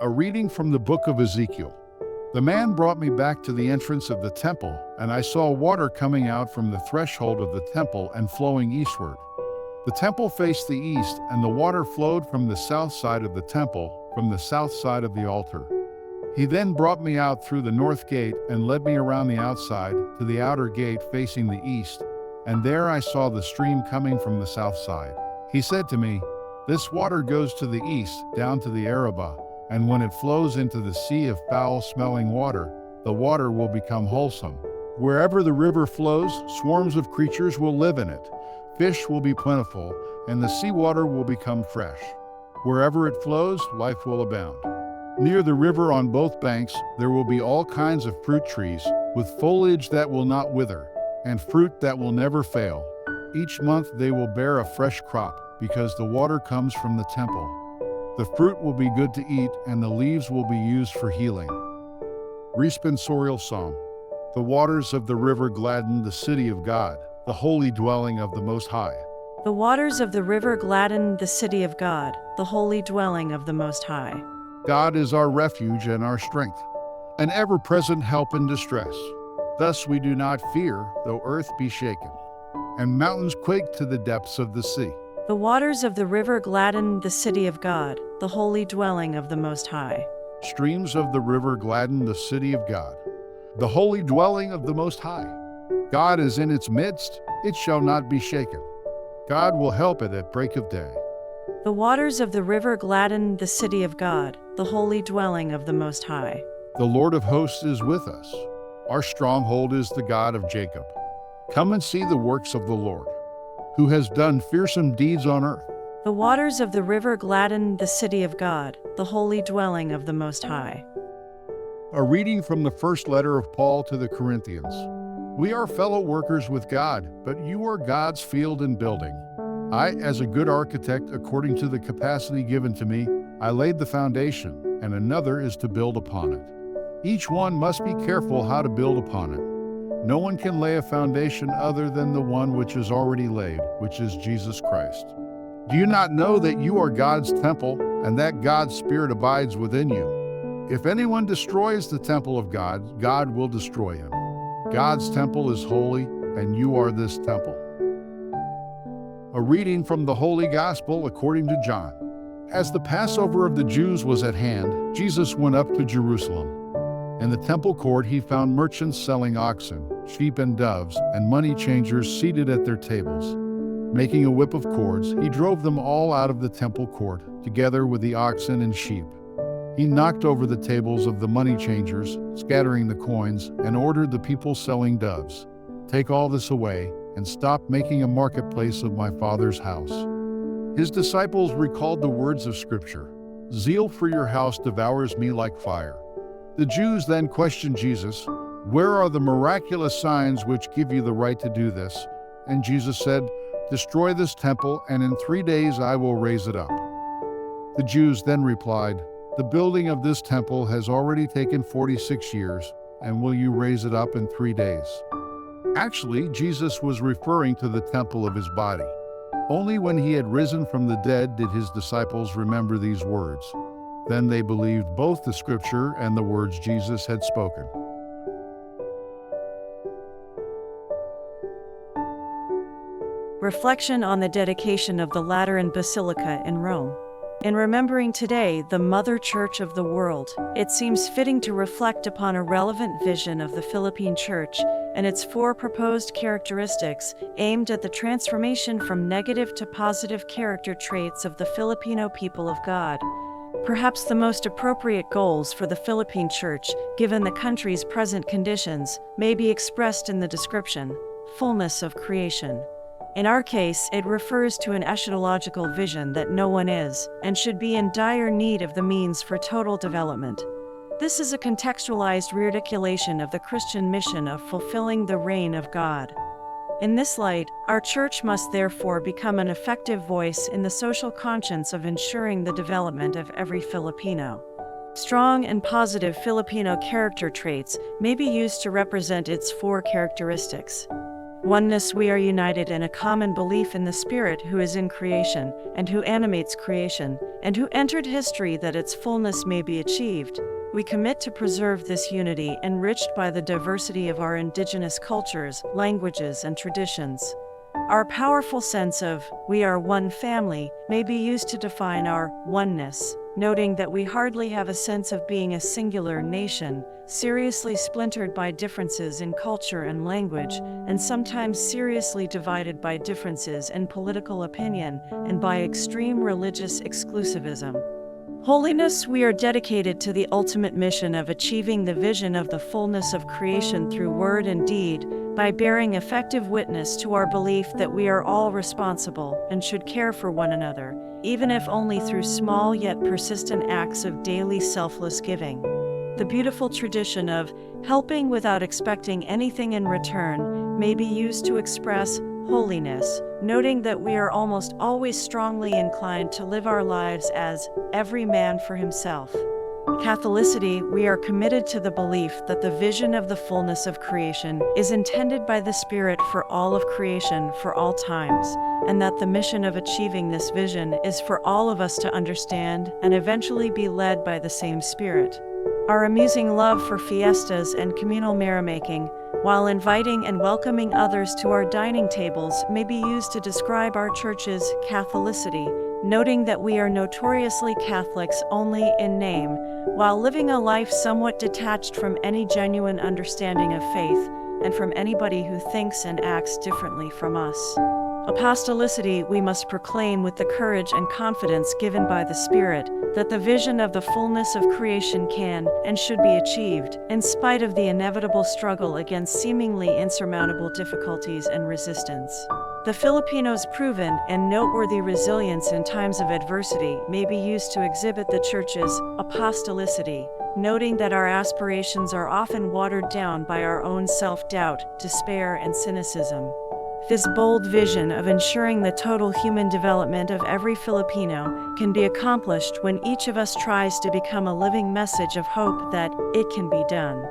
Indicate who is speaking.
Speaker 1: A reading from the book of Ezekiel. The man brought me back to the entrance of the temple, and I saw water coming out from the threshold of the temple and flowing eastward. The temple faced the east, and the water flowed from the south side of the temple, from the south side of the altar. He then brought me out through the north gate and led me around the outside to the outer gate facing the east, and there I saw the stream coming from the south side. He said to me, "This water goes to the east, down to the Arabah, and when it flows into the sea of foul-smelling water, the water will become wholesome. Wherever the river flows, swarms of creatures will live in it. Fish will be plentiful, and the seawater will become fresh. Wherever it flows, life will abound. Near the river on both banks, there will be all kinds of fruit trees, with foliage that will not wither, and fruit that will never fail. Each month they will bear a fresh crop, because the water comes from the temple. The fruit will be good to eat, and the leaves will be used for healing." Responsorial Psalm. The waters of the river gladden the city of God, the holy dwelling of the Most High.
Speaker 2: The waters of the river gladden the city of God, the holy dwelling of the Most High.
Speaker 1: God is our refuge and our strength, an ever-present help in distress. Thus we do not fear, though earth be shaken, and mountains quake to the depths of the sea.
Speaker 2: The waters of the river gladden the city of God, the holy dwelling of the Most High.
Speaker 1: Streams of the river gladden the city of God, the holy dwelling of the Most High. God is in its midst, it shall not be shaken. God will help it at break of day.
Speaker 2: The waters of the river gladden the city of God, the holy dwelling of the Most High.
Speaker 1: The Lord of hosts is with us. Our stronghold is the God of Jacob. Come and see the works of the Lord, who has done fearsome deeds on earth.
Speaker 2: The waters of the river gladden the city of God, the holy dwelling of the Most High.
Speaker 1: A reading from the first letter of Paul to the Corinthians. We are fellow workers with God, but you are God's field and building. I, as a good architect, according to the capacity given to me, I laid the foundation, and another is to build upon it. Each one must be careful how to build upon it. No one can lay a foundation other than the one which is already laid, which is Jesus Christ. Do you not know that you are God's temple, and that God's Spirit abides within you? If anyone destroys the temple of God, God will destroy him. God's temple is holy, and you are this temple. A reading from the Holy Gospel according to John. As the Passover of the Jews was at hand, Jesus went up to Jerusalem. In the temple court he found merchants selling oxen, sheep and doves, and money changers seated at their tables. Making a whip of cords, he drove them all out of the temple court, together with the oxen and sheep. He knocked over the tables of the money changers, scattering the coins, and ordered the people selling doves, "Take all this away, and stop making a marketplace of my Father's house." His disciples recalled the words of Scripture, "Zeal for your house devours me like fire." The Jews then questioned Jesus, "Where are the miraculous signs which give you the right to do this?" And Jesus said, "Destroy this temple, and in 3 days I will raise it up." The Jews then replied, "The building of this temple has already taken 46 years, and will you raise it up in 3 days? Actually, Jesus was referring to the temple of his body. Only when he had risen from the dead did his disciples remember these words. Then they believed both the Scripture and the words Jesus had spoken.
Speaker 2: Reflection on the dedication of the Lateran Basilica in Rome. In remembering today the Mother Church of the world, it seems fitting to reflect upon a relevant vision of the Philippine Church and its 4 proposed characteristics aimed at the transformation from negative to positive character traits of the Filipino people of God. Perhaps the most appropriate goals for the Philippine Church, given the country's present conditions, may be expressed in the description, fullness of creation. In our case, it refers to an eschatological vision that no one is, and should be in dire need of the means for total development. This is a contextualized rearticulation of the Christian mission of fulfilling the reign of God. In this light, our church must therefore become an effective voice in the social conscience of ensuring the development of every Filipino. Strong and positive Filipino character traits may be used to represent its 4 characteristics. Oneness, we are united in a common belief in the Spirit who is in creation, and who animates creation, and who entered history that its fullness may be achieved. We commit to preserve this unity, enriched by the diversity of our indigenous cultures, languages, and traditions. Our powerful sense of "we are one family" may be used to define our oneness, noting that we hardly have a sense of being a singular nation, seriously splintered by differences in culture and language, and sometimes seriously divided by differences in political opinion and by extreme religious exclusivism. Holiness, we are dedicated to the ultimate mission of achieving the vision of the fullness of creation through word and deed, by bearing effective witness to our belief that we are all responsible and should care for one another, even if only through small yet persistent acts of daily selfless giving. The beautiful tradition of helping without expecting anything in return may be used to express holiness, noting that we are almost always strongly inclined to live our lives as every man for himself. Catholicity, we are committed to the belief that the vision of the fullness of creation is intended by the Spirit for all of creation for all times, and that the mission of achieving this vision is for all of us to understand and eventually be led by the same Spirit. Our amusing love for fiestas and communal merrymaking, while inviting and welcoming others to our dining tables, may be used to describe our church's Catholicity, noting that we are notoriously Catholics only in name, while living a life somewhat detached from any genuine understanding of faith, and from anybody who thinks and acts differently from us. Apostolicity, we must proclaim with the courage and confidence given by the Spirit that the vision of the fullness of creation can and should be achieved, in spite of the inevitable struggle against seemingly insurmountable difficulties and resistance. The Filipinos' proven and noteworthy resilience in times of adversity may be used to exhibit the Church's apostolicity, noting that our aspirations are often watered down by our own self-doubt, despair, and cynicism. This bold vision of ensuring the total human development of every Filipino can be accomplished when each of us tries to become a living message of hope that it can be done.